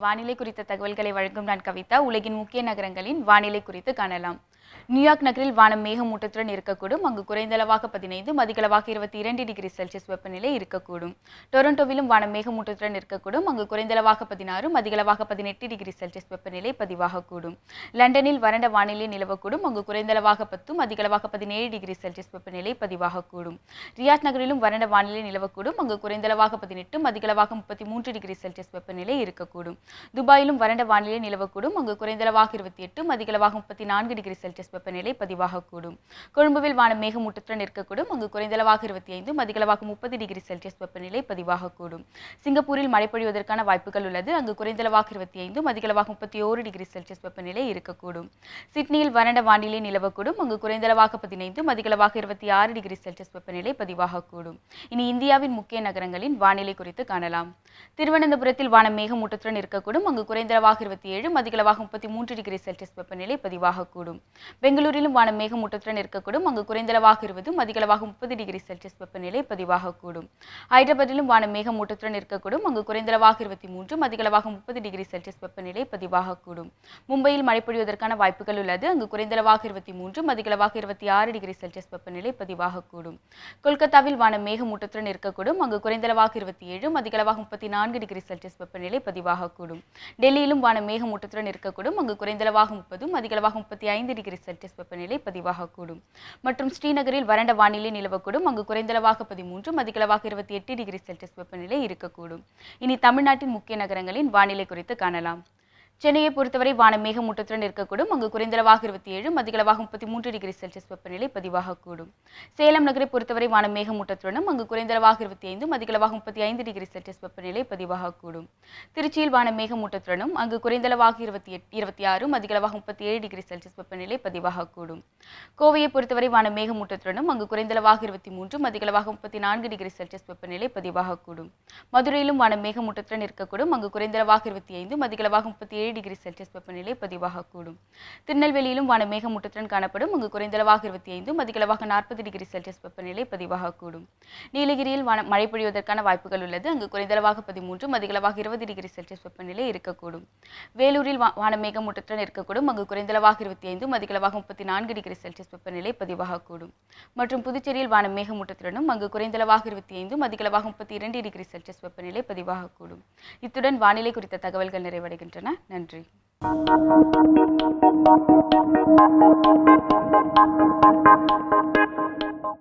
வானிலை குறித்த தகவல்களை வழங்கும் நான் கவிதா. உலகின் முக்கிய நகரங்களின் வானிலை குறித்து காணலாம். நியூயார்க் நகரில் வானம் மேகமூட்டத்துடன் இருக்கக்கூடும். அங்கு குறைந்தளவாக 15, அதிகளவாக 22 டிகிரி செல்சியஸ் வெப்பநிலை இருக்கக்கூடும். டொரண்டோவிலும் வானம் மேகமூட்டத்துடன் இருக்கக்கூடும். அங்கு குறைந்தளவாக 16, அதிகளவாக 18 டிகிரி செல்சியஸ் வெப்பநிலை பதிவாகக்கூடும். லண்டனில் வறண்ட வானிலை நிலவக்கூடும். அங்கு குறைந்தளவாக 10, அதிகளவாக 17 டிகிரி செல்சியஸ் வெப்பநிலை பதிவாகக்கூடும். ரியாத் நகரிலும் வறண்ட வானிலை நிலவக்கூடும். அங்கு குறைந்தளவாக 18, அதிகளவாக 33 டிகிரி செல்சியஸ் வெப்பநிலை இருக்கக்கூடும். துபாயிலும் வறண்ட வானிலை நிலவக்கூடும். அங்கு குறைந்தளவாக 28, அதிகளவாக 34 டிகிரி செல்சியஸ் வெப்பநிலை பதிவாகக்கூடும். கொழும்புவில் வானம் மேகமூட்டத்துடன் இருக்கக்கூடும். அங்கு குறைந்தளவாக 25, அதிகளவாக 30 டிகிரி செல்சியஸ் வெப்பநிலை பதிவாகக்கூடும். சிங்கப்பூரில் மழை பொழிவதற்கான வாய்ப்புகள் உள்ளது. அங்கு குறைந்தளவாக 25, அதிகளவாக 31 டிகிரி செல்சியஸ் வெப்பநிலை இருக்கக்கூடும். சிட்னியில் வறண்ட வானிலை நிலவக்கூடும். அங்கு குறைந்தளவாக 15, அதிகளவாக 26 டிகிரி செல்சியஸ் வெப்பநிலை பதிவாகக்கூடும். இனி இந்தியாவின் முக்கிய நகரங்களின் வானிலை குறித்து காணலாம். திருவனந்தபுரத்தில் வானம் மேகமூட்டத்துடன் இருக்கக்கூடும். அங்கு குறைந்தளவாக 27, அதிகளவாக 33 டிகிரி செல்சியஸ் வெப்பநிலை பதிவாகக்கூடும். பெங்களூரிலும் வானம் மேகமூட்டத்துடன் இருக்கக்கூடும். அங்கு குறைந்தளவாக 20, அதிகளவாக 30 டிகிரி செல்சியஸ் வெப்பநிலை பதிவாகக்கூடும். ஹைதராபாத்திலும் வானம் மேகமூட்டத்துடன் இருக்கக்கூடும். அங்கு குறைந்தளவாக 23, அதிகளவாக 30 டிகிரி செல்சியஸ் வெப்பநிலை பதிவாகக்கூடும். மும்பையில் மழை பொழிவதற்கான வாய்ப்புகள் உள்ளது. அங்கு குறைந்தளவாக 23, அதிகளவாக 26 டிகிரி செல்சியஸ் வெப்பநிலை பதிவாகக்கூடும். கொல்கத்தாவில் வானம் மேகமூட்டத்துடன் இருக்கக்கூடும். அங்கு குறைந்தளவாக 27, அதிகளவாக 34 டிகிரி செல்சியஸ் வெப்பநிலை பதிவாகக்கூடும். டெல்லியிலும் வானம் மேகமூட்டத்துடன் இருக்கக்கூடும். அங்கு குறைந்தளவாக 30, அதிகளவாக 35 டிகிரி செல்சியஸ் வெப்பநிலை பதிவாகக்கூடும். மற்றும் ஸ்ரீநகரில் வறண்ட வானிலை நிலவக்கூடும். அங்கு குறைந்தளவாக 13, அதிகளவாக 28 டிகிரி செல்சியஸ் வெப்பநிலை இருக்கக்கூடும். இனி தமிழ்நாட்டின் முக்கிய நகரங்களின் வானிலை குறித்து காணலாம். சென்னையை பொறுத்தவரை வானம் மேகமூட்டத்துடன் இருக்கக்கூடும். அங்கு குறைந்தளவாக 27, அதிகளவாக 33 டிகிரி செல்சியஸ் வெப்பநிலை பதிவாகக்கூடும். சேலம் நகரை பொறுத்தவரை வானம் மேகமூட்டத்துடனும் அங்கு குறைந்தளவாக 25, அதிகளவாக 35 டிகிரி செல்சியஸ் வெப்பநிலை பதிவாகக்கூடும். திருச்சியில் வானம் மேகமூட்டத்துடனும் அங்கு குறைந்தளவாக 26, அதிகளவாக 37 டிகிரி செல்சியஸ் வெப்பநிலை பதிவாகக்கூடும். கோவையை பொறுத்தவரை வானம் மேகமூட்டத்துடனும் அங்கு குறைந்தளவாக 23, அதிகளவாக 34 டிகிரி செல்சியஸ் வெப்பநிலை பதிவாகக்கூடும். மதுரையிலும் வானம் மேகமூட்டத்துடன் இருக்கக்கூடும். அங்கு குறைந்தளவாக 25, அதிகளவாக 37 டிகிரி செல்சியஸ் வெப்பநிலை பதிவாகக்கூடும். திருநெல்வேலியிலும் வானம் மேகமூட்டத்துடன் காணப்படும். அங்கு குறைந்தளவாக 25, அதிகளவாக 40 டிகிரி செல்சியஸ் வெப்பநிலை பதிவாகக்கூடும். நீலகிரியில் மழை பொழிவதற்கான வாய்ப்புகள் உள்ளது. அங்கு குறைந்தளவாக 13, அதிகளவாக 20 டிகிரி செல்சியஸ் வெப்பநிலை இருக்கக்கூடும். வேலூரில் வானம் மேகமூட்டத்துடன் இருக்கக்கூடும். அங்கு குறைந்தளவாக 25, அதிகளவாக 34 டிகிரி செல்சியஸ் வெப்பநிலை பதிவாகக்கூடும். மற்றும் புதுச்சேரியில் வானம் மேகமூட்டத்துடனும் அங்கு குறைந்தளவாக 25, அதிகளவாக 32 டிகிரி செல்சியஸ் வெப்பநிலை பதிவாகக்கூடும். இத்துடன் வானிலை குறித்த தகவல்கள் நிறைவடைகின்றன. நன்றி.